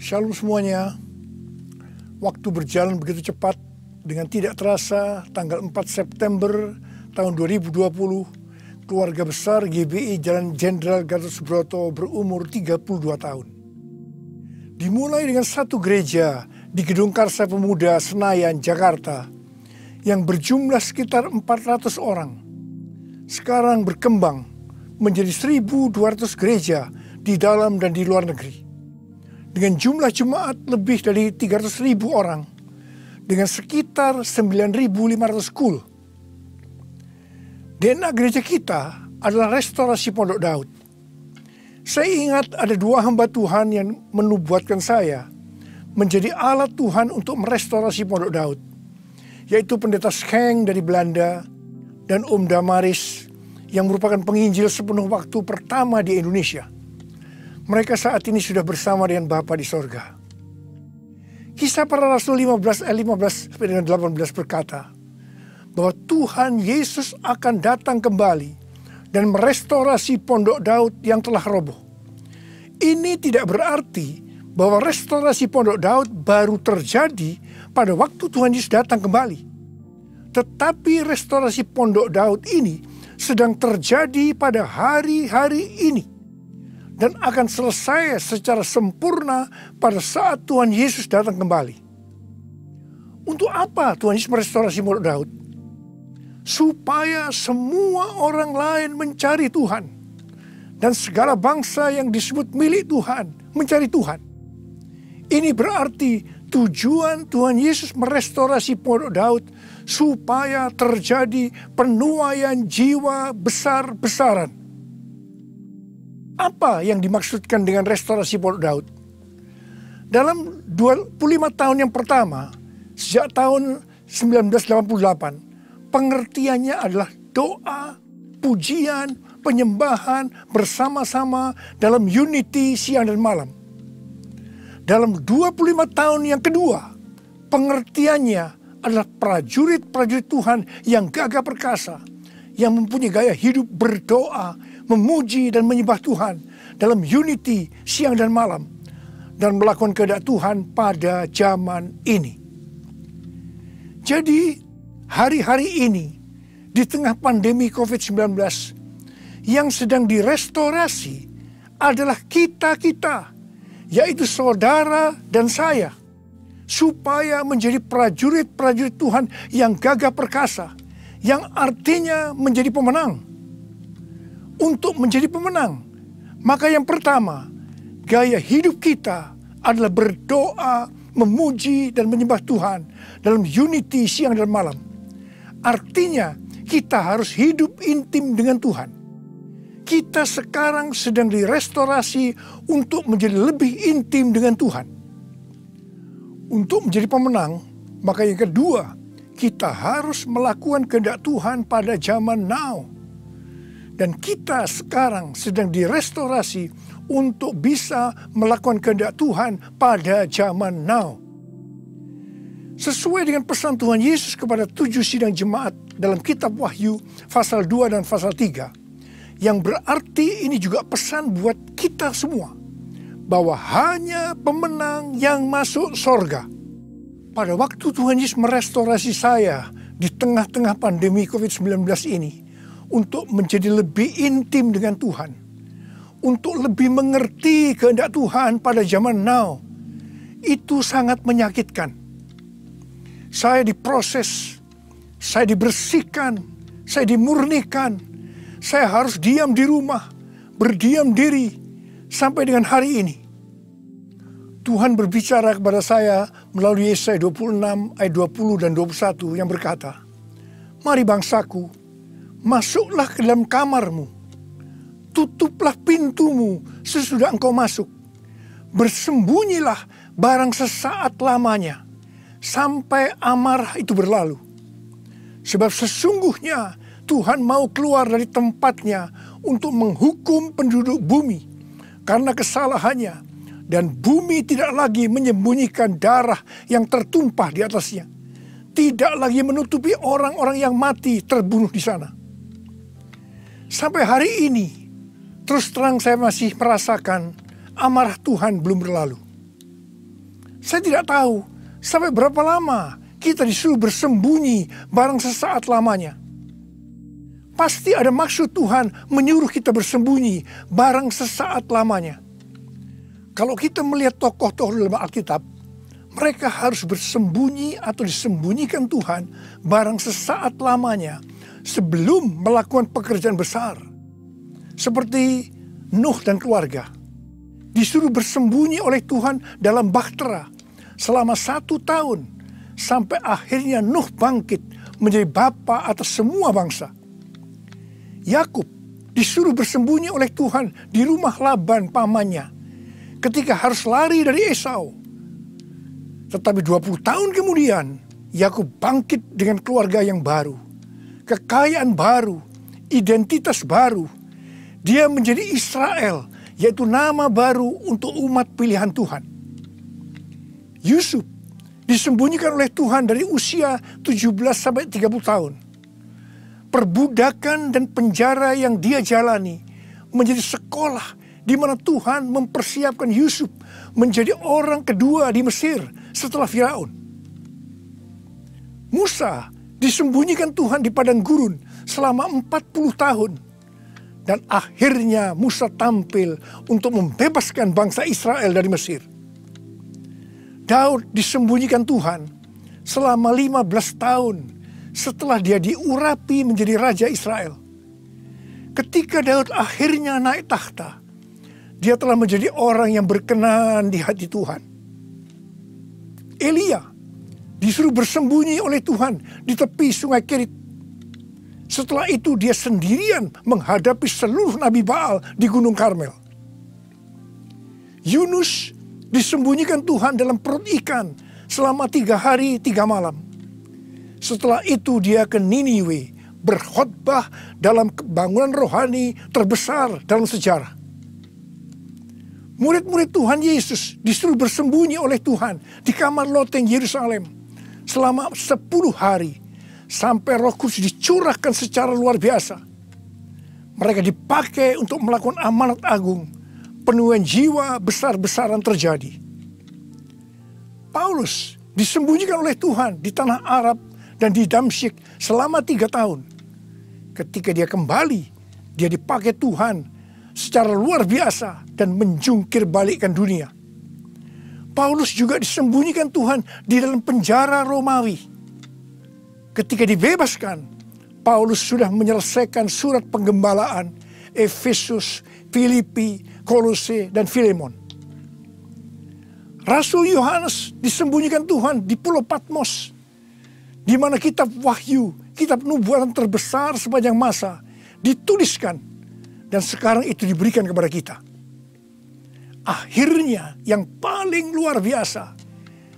Shalom semuanya. Waktu berjalan begitu cepat. Dengan tidak terasa tanggal 4 September tahun 2020, keluarga besar GBI Jalan Jenderal Gatot Subroto berumur 32 tahun. Dimulai dengan satu gereja di Gedung Karsa Pemuda Senayan, Jakarta yang berjumlah sekitar 400 orang. Sekarang berkembang menjadi 1.200 gereja di dalam dan di luar negeri. Dengan jumlah jemaat lebih dari 300.000 orang, dengan sekitar 9.500 school. DNA gereja kita adalah restorasi Pondok Daud. Saya ingat ada dua hamba Tuhan yang menubuatkan saya menjadi alat Tuhan untuk merestorasi Pondok Daud, yaitu Pendeta Scheng dari Belanda dan Om Damaris yang merupakan penginjil sepenuh waktu pertama di Indonesia. Mereka saat ini sudah bersama dengan Bapa di sorga. Kisah Para Rasul 15 ayat 15 sampai dengan 18 berkata bahwa Tuhan Yesus akan datang kembali dan merestorasi Pondok Daud yang telah roboh. Ini tidak berarti bahwa restorasi Pondok Daud baru terjadi pada waktu Tuhan Yesus datang kembali. Tetapi restorasi Pondok Daud ini sedang terjadi pada hari-hari ini. Dan akan selesai secara sempurna pada saat Tuhan Yesus datang kembali. Untuk apa Tuhan Yesus merestorasi Pondok Daud? Supaya semua orang lain mencari Tuhan. Dan segala bangsa yang disebut milik Tuhan, mencari Tuhan. Ini berarti tujuan Tuhan Yesus merestorasi Pondok Daud supaya terjadi penuaian jiwa besar-besaran. Apa yang dimaksudkan dengan restorasi Pondok Daud? Dalam 25 tahun yang pertama, sejak tahun 1988, pengertiannya adalah doa, pujian, penyembahan bersama-sama dalam unity siang dan malam. Dalam 25 tahun yang kedua, pengertiannya adalah prajurit-prajurit Tuhan yang gagah perkasa, yang mempunyai gaya hidup berdoa, memuji dan menyembah Tuhan dalam unity siang dan malam, dan melakukan kehendak Tuhan pada zaman ini. Jadi hari-hari ini di tengah pandemi COVID-19 yang sedang direstorasi adalah kita-kita, yaitu saudara dan saya, supaya menjadi prajurit-prajurit Tuhan yang gagah perkasa, yang artinya menjadi pemenang. Untuk menjadi pemenang, maka yang pertama, gaya hidup kita adalah berdoa, memuji dan menyembah Tuhan dalam unity siang dan malam. Artinya kita harus hidup intim dengan Tuhan. Kita sekarang sedang direstorasi untuk menjadi lebih intim dengan Tuhan. Untuk menjadi pemenang, maka yang kedua, kita harus melakukan kehendak Tuhan pada zaman now. Dan kita sekarang sedang direstorasi untuk bisa melakukan kehendak Tuhan pada zaman now. Sesuai dengan pesan Tuhan Yesus kepada 7 sidang jemaat dalam kitab Wahyu pasal 2 dan pasal 3. Yang berarti ini juga pesan buat kita semua. Bahwa hanya pemenang yang masuk sorga. Pada waktu Tuhan Yesus merestorasi saya di tengah-tengah pandemi COVID-19 ini, untuk menjadi lebih intim dengan Tuhan, untuk lebih mengerti kehendak Tuhan pada zaman now, itu sangat menyakitkan. Saya diproses, saya dibersihkan, saya dimurnikan, saya harus diam di rumah, berdiam diri sampai dengan hari ini. Tuhan berbicara kepada saya melalui Yesaya 26 ayat 20 dan 21 yang berkata, "Mari bangsaku, masuklah ke dalam kamarmu, tutuplah pintumu sesudah engkau masuk, bersembunyilah barang sesaat lamanya, sampai amarah itu berlalu. Sebab sesungguhnya Tuhan mau keluar dari tempatnya untuk menghukum penduduk bumi karena kesalahannya, dan bumi tidak lagi menyembunyikan darah yang tertumpah di atasnya, tidak lagi menutupi orang-orang yang mati terbunuh di sana." Sampai hari ini, terus terang saya masih merasakan amarah Tuhan belum berlalu. Saya tidak tahu sampai berapa lama kita disuruh bersembunyi barang sesaat lamanya. Pasti ada maksud Tuhan menyuruh kita bersembunyi barang sesaat lamanya. Kalau kita melihat tokoh-tokoh dalam Alkitab, mereka harus bersembunyi atau disembunyikan Tuhan barang sesaat lamanya sebelum melakukan pekerjaan besar. Seperti Nuh dan keluarga. Disuruh bersembunyi oleh Tuhan dalam bahtera selama 1 tahun. Sampai akhirnya Nuh bangkit menjadi bapa atas semua bangsa. Yakub disuruh bersembunyi oleh Tuhan di rumah Laban pamannya ketika harus lari dari Esau. Tetapi 20 tahun kemudian Yakub bangkit dengan keluarga yang baru, kekayaan baru, identitas baru. Dia menjadi Israel, yaitu nama baru untuk umat pilihan Tuhan. Yusuf disembunyikan oleh Tuhan dari usia 17 sampai 30 tahun. Perbudakan dan penjara yang dia jalani menjadi sekolah di mana Tuhan mempersiapkan Yusuf menjadi orang kedua di Mesir setelah Firaun. Musa disembunyikan Tuhan di padang gurun selama 40 tahun. Dan akhirnya Musa tampil untuk membebaskan bangsa Israel dari Mesir. Daud disembunyikan Tuhan selama 15 tahun setelah dia diurapi menjadi raja Israel. Ketika Daud akhirnya naik takhta, dia telah menjadi orang yang berkenan di hati Tuhan. Elia disuruh bersembunyi oleh Tuhan di tepi sungai Kerit. Setelah itu dia sendirian menghadapi seluruh Nabi Baal di Gunung Karmel. Yunus disembunyikan Tuhan dalam perut ikan selama 3 hari 3 malam. Setelah itu dia ke Niniwe berkhotbah dalam kebangunan rohani terbesar dalam sejarah. Murid-murid Tuhan Yesus disuruh bersembunyi oleh Tuhan di kamar loteng Yerusalem selama 10 hari. Sampai Roh Kudus dicurahkan secara luar biasa. Mereka dipakai untuk melakukan amanat agung. Penuaian jiwa besar-besaran terjadi. Paulus disembunyikan oleh Tuhan di tanah Arab dan di Damsyik selama 3 tahun. Ketika dia kembali, dia dipakai Tuhan secara luar biasa dan menjungkir balikkan dunia. Paulus juga disembunyikan Tuhan di dalam penjara Romawi. Ketika dibebaskan, Paulus sudah menyelesaikan surat penggembalaan Efesus, Filipi, Kolose, dan Filemon. Rasul Yohanes disembunyikan Tuhan di Pulau Patmos, di mana kitab Wahyu, kitab nubuatan terbesar sepanjang masa, dituliskan, dan sekarang itu diberikan kepada kita. Akhirnya yang paling luar biasa,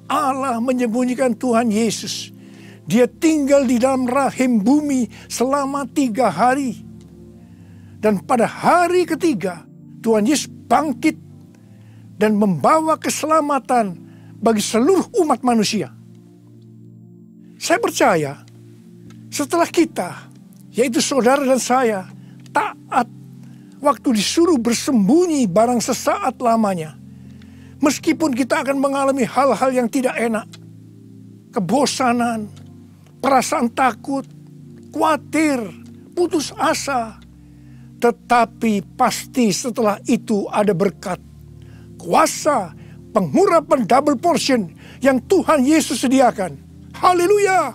Allah menyembunyikan Tuhan Yesus. Dia tinggal di dalam rahim bumi selama 3 hari. Dan pada hari ketiga, Tuhan Yesus bangkit dan membawa keselamatan bagi seluruh umat manusia. Saya percaya, setelah kita, yaitu saudara dan saya, taat waktu disuruh bersembunyi barang sesaat lamanya, meskipun kita akan mengalami hal-hal yang tidak enak, kebosanan, perasaan takut, khawatir, putus asa. Tetapi pasti setelah itu ada berkat, kuasa, pengurapan double portion yang Tuhan Yesus sediakan. Haleluya!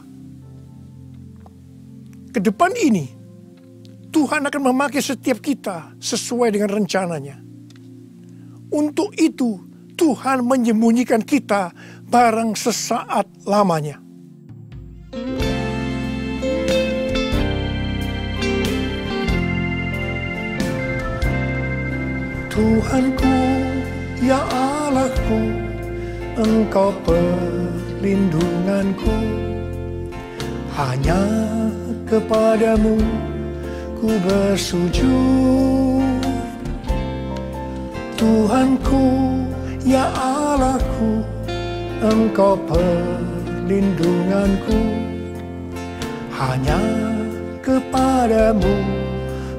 Ke depan ini, Tuhan akan memakai setiap kita sesuai dengan rencananya. Untuk itu, Tuhan menyembunyikan kita barang sesaat lamanya. Tuhanku, ya Allahku, Engkau perlindunganku. Hanya kepadamu ku bersujud. Tuhanku, ya Allahku, Engkau perlindunganku. Hanya kepadamu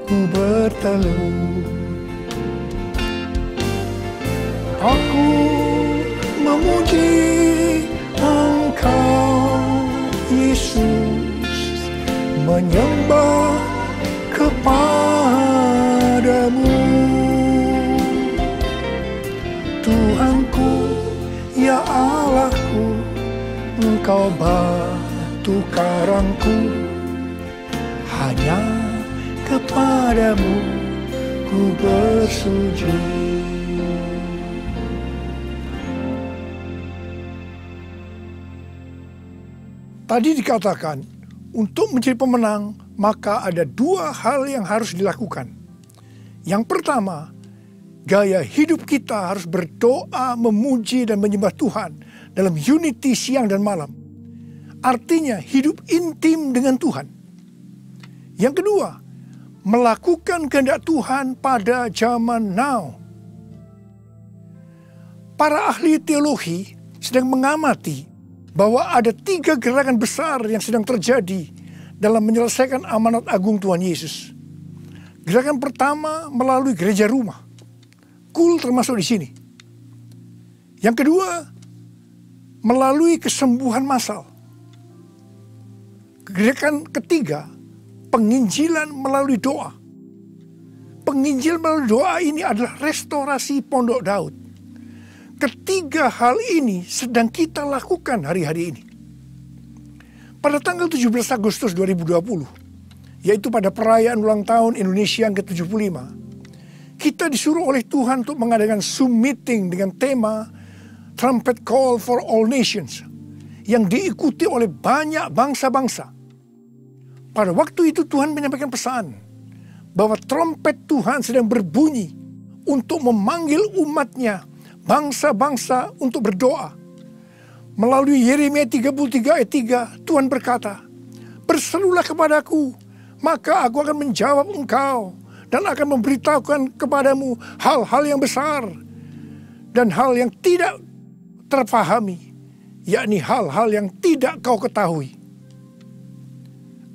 ku bertelut. Aku memuji Engkau Yesus, menyembah kepadamu. Tuhanku, ya Allahku, Engkau batu karangku, hanya kepadamu ku bersujud. Tadi dikatakan, untuk menjadi pemenang, maka ada dua hal yang harus dilakukan. Yang pertama, gaya hidup kita harus berdoa, memuji, dan menyembah Tuhan dalam unity siang dan malam. Artinya hidup intim dengan Tuhan. Yang kedua, melakukan kehendak Tuhan pada zaman now. Para ahli teologi sedang mengamati bahwa ada 3 gerakan besar yang sedang terjadi dalam menyelesaikan amanat agung Tuhan Yesus. Gerakan pertama melalui gereja rumah. Kul termasuk di sini. Yang kedua, melalui kesembuhan massal. Gerakan ketiga, penginjilan melalui doa. Penginjilan melalui doa ini adalah restorasi Pondok Daud. Ketiga hal ini sedang kita lakukan hari-hari ini. Pada tanggal 17 Agustus 2020, yaitu pada perayaan ulang tahun Indonesia yang ke-75, kita disuruh oleh Tuhan untuk mengadakan Zoom meeting dengan tema Trumpet Call for All Nations, yang diikuti oleh banyak bangsa-bangsa. Pada waktu itu Tuhan menyampaikan pesan bahwa trompet Tuhan sedang berbunyi untuk memanggil umatnya, bangsa-bangsa, untuk berdoa. Melalui Yeremia 33 ayat 3, Tuhan berkata, "Berserulah kepadaku, maka aku akan menjawab engkau dan akan memberitahukan kepadamu hal-hal yang besar dan hal yang tidak terpahami, yakni hal-hal yang tidak kau ketahui."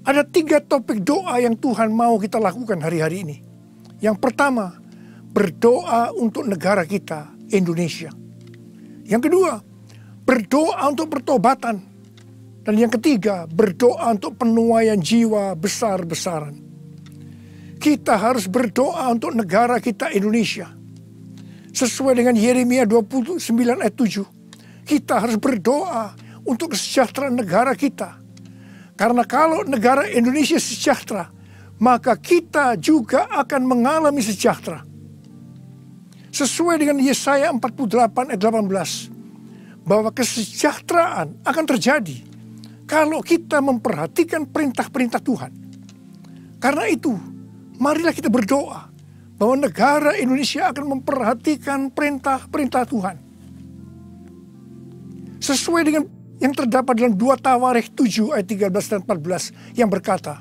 Ada 3 topik doa yang Tuhan mau kita lakukan hari-hari ini. Yang pertama, berdoa untuk negara kita, Indonesia. Yang kedua, berdoa untuk pertobatan. Dan yang ketiga, berdoa untuk penuaian jiwa besar-besaran. Kita harus berdoa untuk negara kita, Indonesia. Sesuai dengan Yeremia 29 ayat 7, kita harus berdoa untuk kesejahteraan negara kita. Karena kalau negara Indonesia sejahtera, maka kita juga akan mengalami sejahtera. Sesuai dengan Yesaya 48 ayat 18, bahwa kesejahteraan akan terjadi kalau kita memperhatikan perintah-perintah Tuhan. Karena itu, marilah kita berdoa bahwa negara Indonesia akan memperhatikan perintah-perintah Tuhan. Sesuai dengan yang terdapat dalam 2 Tawarikh 7 ayat 13 dan 14 yang berkata,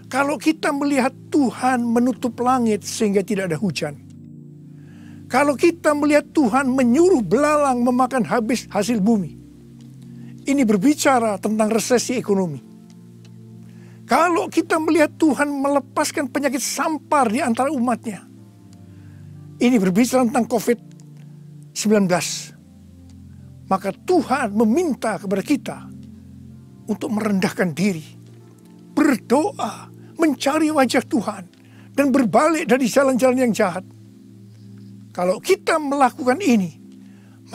kalau kita melihat Tuhan menutup langit sehingga tidak ada hujan, kalau kita melihat Tuhan menyuruh belalang memakan habis hasil bumi, ini berbicara tentang resesi ekonomi. Kalau kita melihat Tuhan melepaskan penyakit sampar di antara umatnya, ini berbicara tentang COVID-19. Maka Tuhan meminta kepada kita untuk merendahkan diri, berdoa, mencari wajah Tuhan, dan berbalik dari jalan-jalan yang jahat. Kalau kita melakukan ini,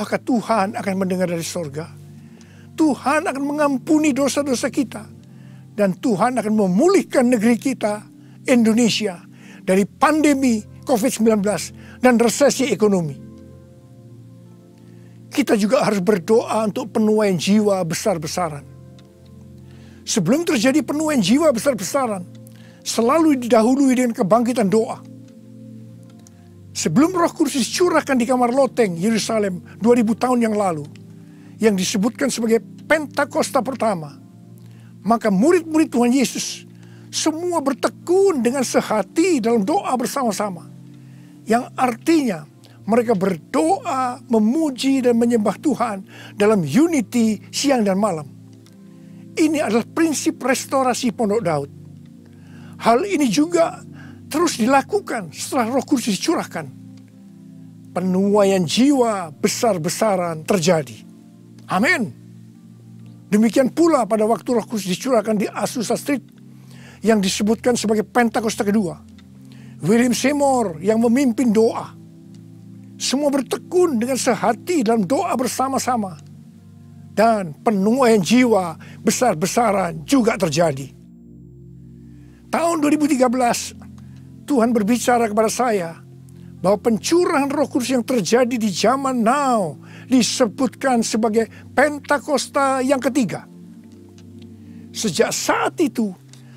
maka Tuhan akan mendengar dari sorga. Tuhan akan mengampuni dosa-dosa kita. Dan Tuhan akan memulihkan negeri kita, Indonesia, dari pandemi COVID-19 dan resesi ekonomi. Kita juga harus berdoa untuk penuaian jiwa besar-besaran. Sebelum terjadi penuaian jiwa besar-besaran, selalu didahului dengan kebangkitan doa. Sebelum Roh Kudus dicurahkan di kamar loteng Yerusalem 2000 tahun yang lalu, yang disebutkan sebagai Pentakosta pertama, maka murid-murid Tuhan Yesus semua bertekun dengan sehati dalam doa bersama-sama, yang artinya mereka berdoa, memuji, dan menyembah Tuhan dalam unity siang dan malam. Ini adalah prinsip restorasi Pondok Daud. Hal ini juga terus dilakukan setelah Roh Kudus dicurahkan. penuaian jiwa besar-besaran terjadi. Amin. Demikian pula pada waktu Roh Kudus dicurahkan di Azusa Street yang disebutkan sebagai Pentakosta kedua. William Seymour yang memimpin doa. Semua bertekun dengan sehati dalam doa bersama-sama. Dan penuaian jiwa besar-besaran juga terjadi. Tahun 2013, Tuhan berbicara kepada saya bahwa pencurahan Roh Kudus yang terjadi di zaman now disebutkan sebagai Pentakosta yang ketiga. Sejak saat itu,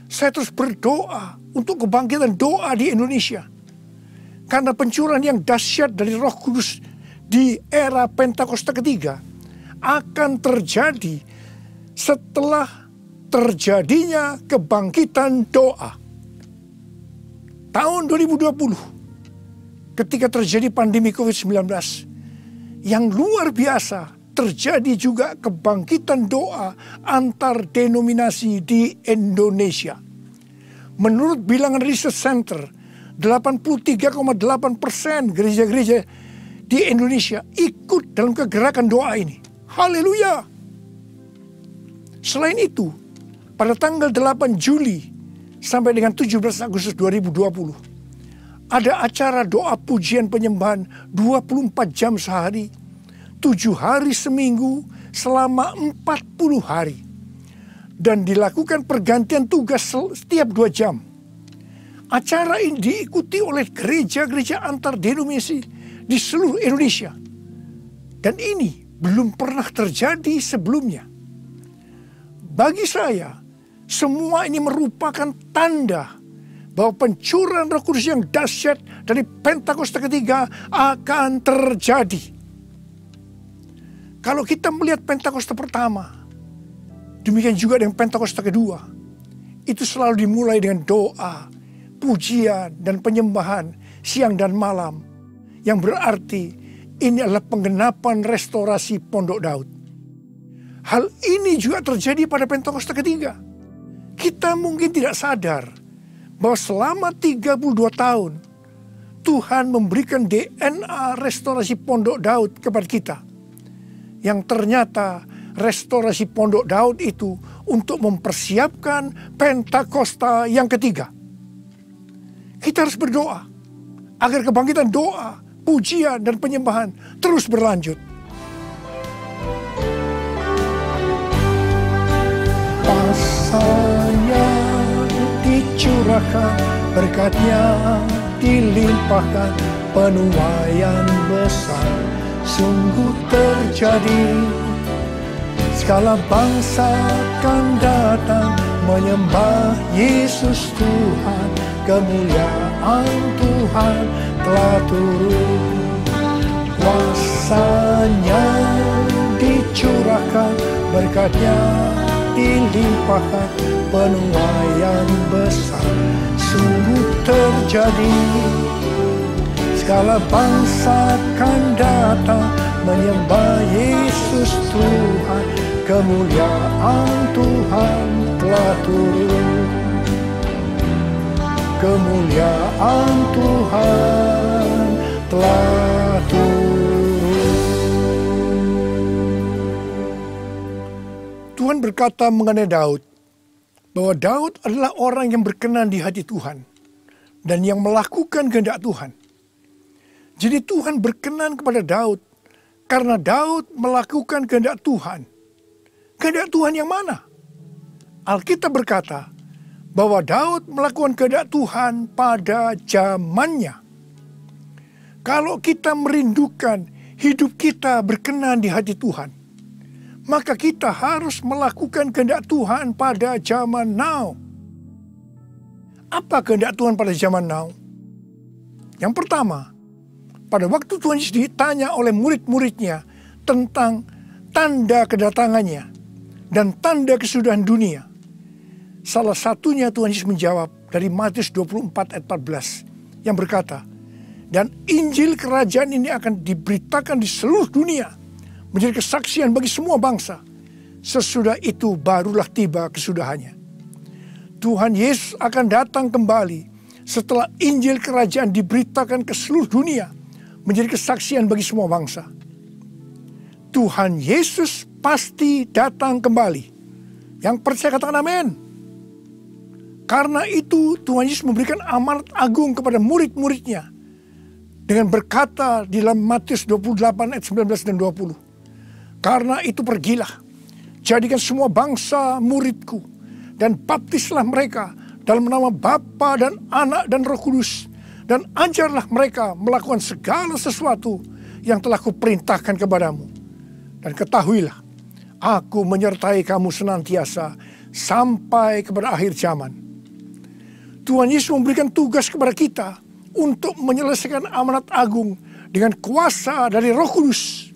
saya terus berdoa untuk kebangkitan doa di Indonesia. Karena pencurahan yang dahsyat dari Roh Kudus di era Pentakosta ketiga akan terjadi setelah terjadinya kebangkitan doa. Tahun 2020, ketika terjadi pandemi COVID-19 yang luar biasa, terjadi juga kebangkitan doa antar denominasi di Indonesia. Menurut bilangan Research Center, 83,8% gereja-gereja di Indonesia ikut dalam kegerakan doa ini. Haleluya! Selain itu, pada tanggal 8 Juli sampai dengan 17 Agustus 2020, ada acara doa pujian penyembahan 24 jam sehari, 7 hari seminggu, selama 40 hari. Dan dilakukan pergantian tugas setiap 2 jam. Acara ini diikuti oleh gereja-gereja antar denominasi di seluruh Indonesia. Dan ini belum pernah terjadi sebelumnya. Bagi saya, semua ini merupakan tanda bahwa pencurahan Roh Kudus yang dahsyat dari Pentakosta ketiga akan terjadi. Kalau kita melihat Pentakosta pertama, demikian juga dengan Pentakosta kedua, itu selalu dimulai dengan doa, pujian, dan penyembahan siang dan malam. Yang berarti ini adalah penggenapan restorasi Pondok Daud. Hal ini juga terjadi pada Pentakosta ketiga. Kita mungkin tidak sadar bahwa selama 32 tahun Tuhan memberikan DNA restorasi Pondok Daud kepada kita. Yang ternyata restorasi Pondok Daud itu untuk mempersiapkan Pentakosta yang ketiga. Kita harus berdoa agar kebangkitan doa, pujian, dan penyembahan terus berlanjut. Pasanya dicurahkan, berkatnya dilimpahkan, penuaian besar sungguh terjadi. Segala bangsa akan datang menyembah Yesus Tuhan, kemuliaan Tuhan telah turun. Kuasanya dicurahkan, berkatnya dilimpahkan, penuaian besar sungguh terjadi. Segala bangsa akan datang menyembah Yesus Tuhan, kemuliaan Tuhan telah turun. Kemuliaan Tuhan telah turun. Tuhan berkata mengenai Daud, bahwa Daud adalah orang yang berkenan di hati Tuhan dan yang melakukan kehendak Tuhan. Jadi Tuhan berkenan kepada Daud karena Daud melakukan kehendak Tuhan. Kehendak Tuhan yang mana? Alkitab berkata bahwa Daud melakukan kehendak Tuhan pada zamannya. Kalau kita merindukan hidup kita berkenan di hati Tuhan, maka kita harus melakukan kehendak Tuhan pada zaman now. Apa kehendak Tuhan pada zaman now? Yang pertama, pada waktu Tuhan Yesus ditanya oleh murid-muridnya tentang tanda kedatangannya dan tanda kesudahan dunia, salah satunya Tuhan Yesus menjawab dari Matius 24 ayat 14 yang berkata, dan Injil kerajaan ini akan diberitakan di seluruh dunia menjadi kesaksian bagi semua bangsa. Sesudah itu barulah tiba kesudahannya. Tuhan Yesus akan datang kembali setelah Injil kerajaan diberitakan ke seluruh dunia menjadi kesaksian bagi semua bangsa. Tuhan Yesus pasti datang kembali. Yang percaya katakan amin. Karena itu Tuhan Yesus memberikan amanat agung kepada murid-muridnya dengan berkata di dalam Matius 28 ayat 19 dan 20. Karena itu pergilah, jadikan semua bangsa muridku dan baptislah mereka dalam nama Bapa dan Anak dan Roh Kudus, dan ajarlah mereka melakukan segala sesuatu yang telah kuperintahkan kepadamu. Dan ketahuilah, aku menyertai kamu senantiasa sampai kepada akhir zaman. Tuhan Yesus memberikan tugas kepada kita untuk menyelesaikan amanat agung dengan kuasa dari Roh Kudus.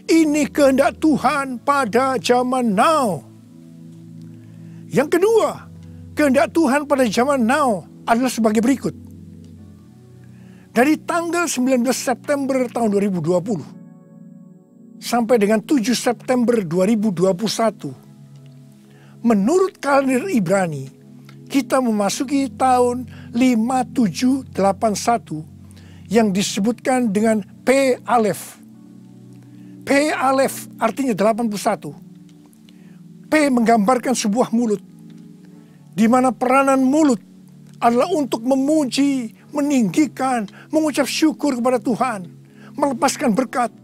Ini kehendak Tuhan pada zaman now. Yang kedua, kehendak Tuhan pada zaman now adalah sebagai berikut. Dari tanggal 19 September tahun 2020 sampai dengan 7 September 2021, menurut kalender Ibrani, kita memasuki tahun 5781 yang disebutkan dengan P Alef. P Alef artinya 81. P menggambarkan sebuah mulut, di mana peranan mulut adalah untuk memuji, meninggikan, mengucap syukur kepada Tuhan, melepaskan berkat,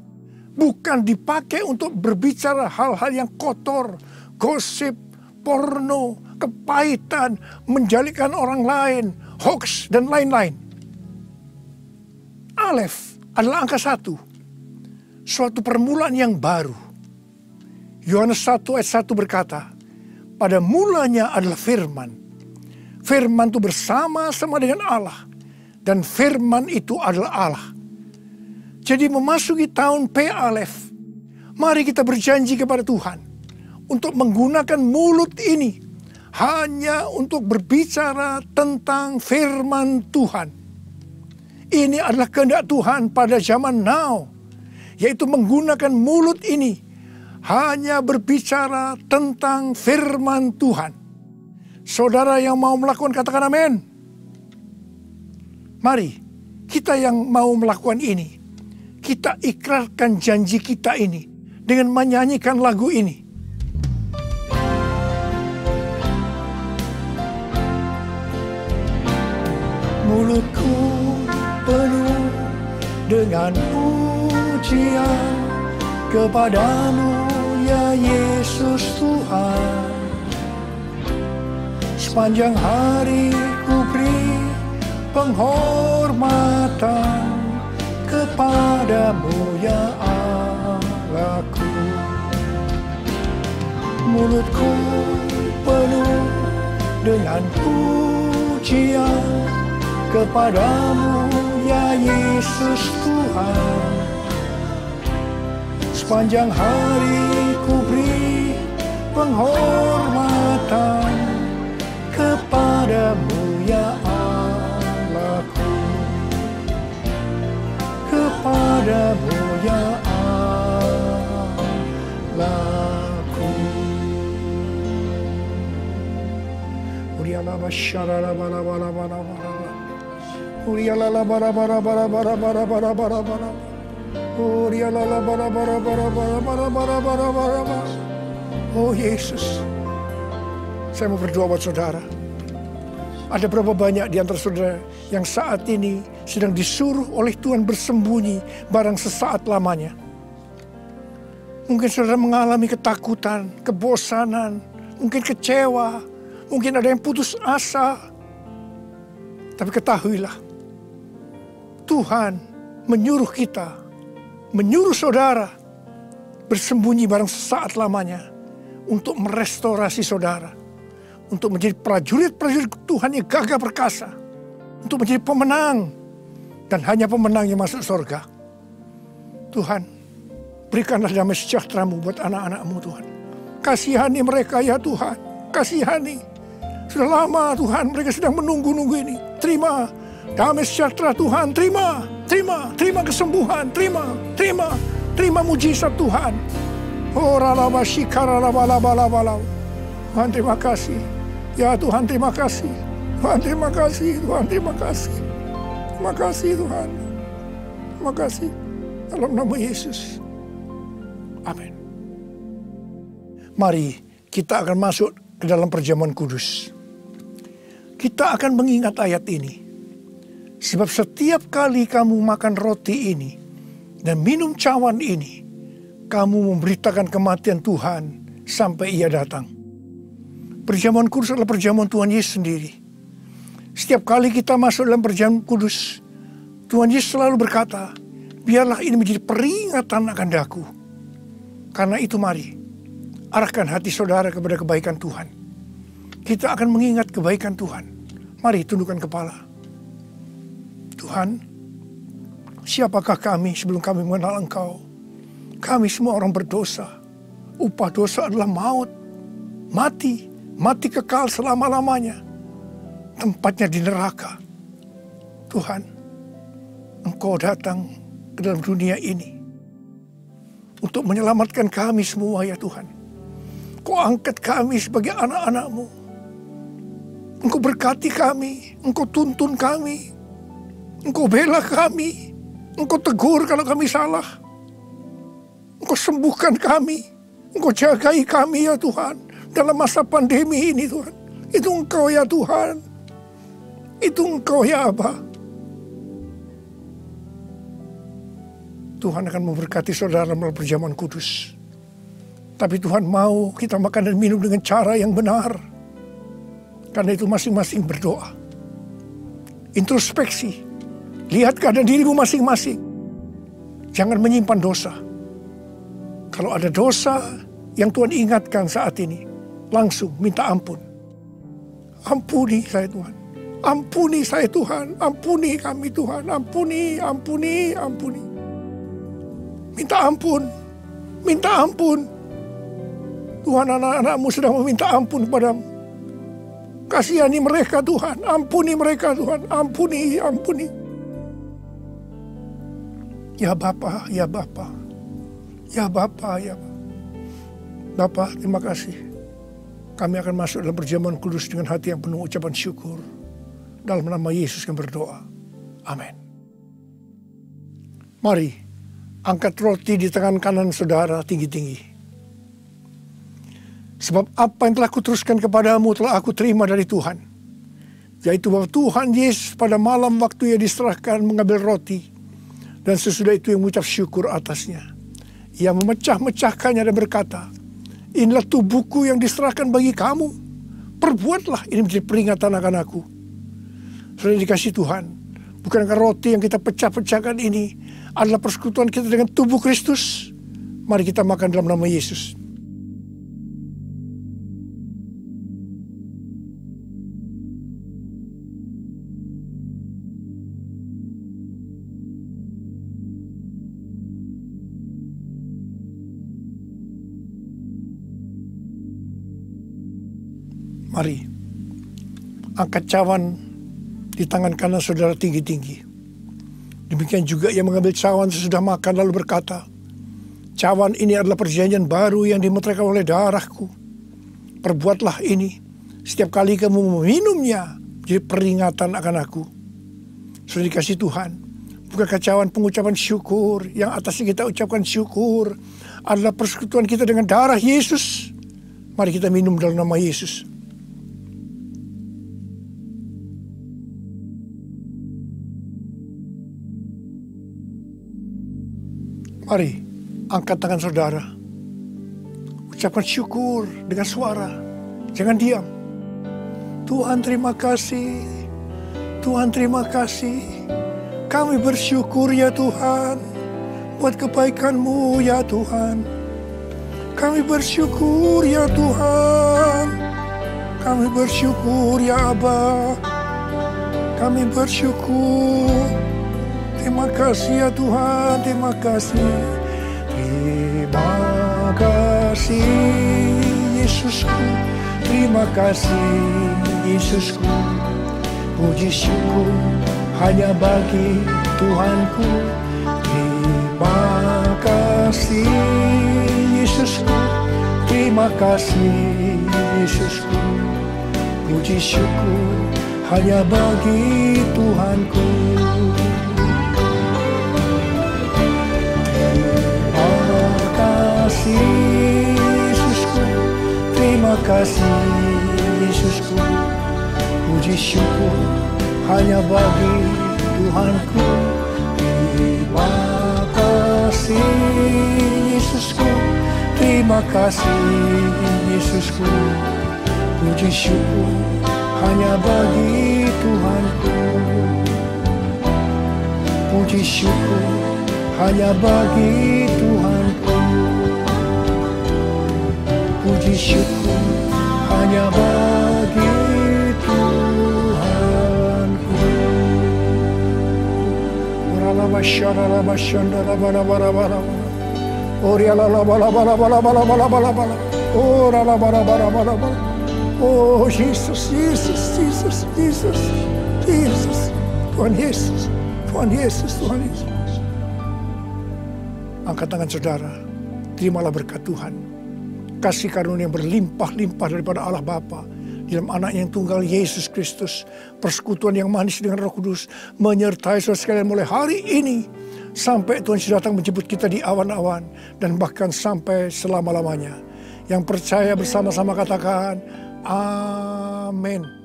bukan dipakai untuk berbicara hal-hal yang kotor, gosip, porno, kepahitan, menjalikan orang lain, hoax, dan lain-lain. Alef adalah angka 1, suatu permulaan yang baru. Yohanes 1 ayat 1 berkata, pada mulanya adalah firman. Firman itu bersama-sama dengan Allah, dan firman itu adalah Allah. Jadi memasuki tahun P Alef, mari kita berjanji kepada Tuhan untuk menggunakan mulut ini hanya untuk berbicara tentang firman Tuhan. Ini adalah kehendak Tuhan pada zaman now, yaitu menggunakan mulut ini hanya berbicara tentang firman Tuhan. Saudara yang mau melakukan katakan amin. Mari kita yang mau melakukan ini, kita ikrarkan janji kita ini dengan menyanyikan lagu ini. Mulutku penuh dengan pujian kepadamu ya Yesus Tuhan. Sepanjang hari ku beri penghormatan kepadamu ya Allahku. Mulutku penuh dengan pujian kepadamu ya Yesus Tuhan. Sepanjang hari ku beri penghormatan kepadamu ya Allahku. Kepadamu ya Allahku. Uriala basyara bala bala bala bala. Uriala bara bara bara bara bara bara bara bara. Uriala bara bara bara bara bara bara bara bara. Oh Yesus, saya mau berdoa buat saudara. Ada berapa banyak di antara saudara yang saat ini sedang disuruh oleh Tuhan bersembunyi barang sesaat lamanya. Mungkin saudara mengalami ketakutan, kebosanan, mungkin kecewa, mungkin ada yang putus asa. Tapi ketahuilah, Tuhan menyuruh kita, menyuruh saudara bersembunyi barang sesaat lamanya untuk merestorasi saudara, untuk menjadi prajurit-prajurit Tuhan yang gagah perkasa, untuk menjadi pemenang, dan hanya pemenang yang masuk surga. Tuhan, berikanlah damai sejahtera-Mu buat anak-anak-Mu Tuhan. Kasihani mereka ya Tuhan, kasihani. Sudah lama Tuhan mereka sedang menunggu-nunggu ini. Terima damai sejahtera Tuhan, terima kesembuhan, terima mujizat Tuhan. Oh ralabashikarabalabalabalau. Tuhan terima kasih. Ya Tuhan terima kasih. Tuhan terima kasih. Tuhan terima kasih. Terima kasih Tuhan. Terima kasih. Dalam nama Yesus. Amin. Mari kita akan masuk ke dalam perjamuan kudus. Kita akan mengingat ayat ini. Sebab setiap kali kamu makan roti ini dan minum cawan ini, kamu memberitakan kematian Tuhan sampai Ia datang. Perjamuan kudus adalah perjamuan Tuhan Yesus sendiri. Setiap kali kita masuk dalam perjamuan kudus, Tuhan Yesus selalu berkata, biarlah ini menjadi peringatan akan daku. Karena itu mari, arahkan hati saudara kepada kebaikan Tuhan. Kita akan mengingat kebaikan Tuhan. Mari tundukkan kepala. Tuhan, siapakah kami sebelum kami mengenal Engkau? Kami semua orang berdosa. Upah dosa adalah maut. Mati kekal selama-lamanya. Tempatnya di neraka. Tuhan, Engkau datang ke dalam dunia ini untuk menyelamatkan kami semua ya Tuhan. Kau angkat kami sebagai anak-anak-Mu. Engkau berkati kami, Engkau tuntun kami, Engkau bela kami, Engkau tegur kalau kami salah. Engkau sembuhkan kami, Engkau jagai kami ya Tuhan. Dalam masa pandemi ini Tuhan. Itu Engkau ya Tuhan. Itu Engkau ya Aba. Tuhan akan memberkati saudara melalui perjamuan kudus. Tapi Tuhan mau kita makan dan minum dengan cara yang benar. Karena itu masing-masing berdoa. Introspeksi. Lihat keadaan dirimu masing-masing. Jangan menyimpan dosa. Kalau ada dosa yang Tuhan ingatkan saat ini, langsung minta ampun. Ampuni saya Tuhan. Ampuni saya Tuhan. Ampuni kami Tuhan. Ampuni. Minta ampun. Minta ampun. Tuhan, anak-anak-Mu sedang meminta ampun kepadamu. Kasihani mereka Tuhan. Ampuni mereka Tuhan. Ampuni. Ya Bapa, ya Bapa. Ya Bapa, ya Bapa. Bapa, terima kasih. Kami akan masuk dalam perjamuan kudus dengan hati yang penuh ucapan syukur. Dalam nama Yesus kami berdoa. Amin. Mari, angkat roti di tangan kanan saudara tinggi-tinggi. Sebab apa yang telah kuteruskan kepadamu telah aku terima dari Tuhan. Yaitu bahwa Tuhan Yesus pada malam waktu Ia diserahkan mengambil roti. Dan sesudah itu yang mengucap syukur atasnya. Ia memecah-mecahkannya dan berkata, inilah tubuhku yang diserahkan bagi kamu. Perbuatlah ini menjadi peringatan akan aku. Sudah dikasih Tuhan. Bukankah roti yang kita pecah-pecahkan ini adalah persekutuan kita dengan tubuh Kristus? Mari kita makan dalam nama Yesus. Mari, angkat cawan di tangan kanan saudara tinggi-tinggi. Demikian juga ia mengambil cawan sesudah makan lalu berkata, cawan ini adalah perjanjian baru yang dimeteraikan oleh darahku. Perbuatlah ini setiap kali kamu meminumnya, jadi peringatan akan aku. Sudah dikasih Tuhan. Bukankah cawan pengucapan syukur yang atasnya kita ucapkan syukur adalah persekutuan kita dengan darah Yesus. Mari kita minum dalam nama Yesus. Mari, angkat tangan saudara. Ucapkan syukur dengan suara. Jangan diam. Tuhan terima kasih. Tuhan terima kasih. Kami bersyukur ya Tuhan. Buat kebaikan-Mu ya Tuhan. Kami bersyukur ya Tuhan. Kami bersyukur ya Aba. Kami bersyukur. Terima kasih ya Tuhan, terima kasih. Terima kasih Yesusku. Terima kasih Yesusku. Puji syukur hanya bagi Tuhanku. Terima kasih Yesusku. Terima kasih Yesusku. Puji syukur hanya bagi Tuhanku. kasih Yesusku, terima kasih Yesusku. Puji syukur hanya bagi Tuhanku. Terima kasih Yesusku, terima kasih Yesusku. Puji syukur hanya bagi Tuhanku. Puji syukur hanya bagi Tuhanku. Puji syukur hanya bagi Tuhanku. Oh Yesus, Yesus, Yesus, Yesus, Yesus, Tuhan Yesus, Tuhan Yesus, Tuhan Yesus. Angkat tangan saudara, terimalah berkat Tuhan. Kasih karunia yang berlimpah-limpah daripada Allah Bapa dalam anaknya yang tunggal Yesus Kristus. Persekutuan yang manis dengan Roh Kudus menyertai saudara sekalian mulai hari ini sampai Tuhan Yesus datang menjemput kita di awan-awan dan bahkan sampai selama-lamanya. Yang percaya bersama-sama katakan amin.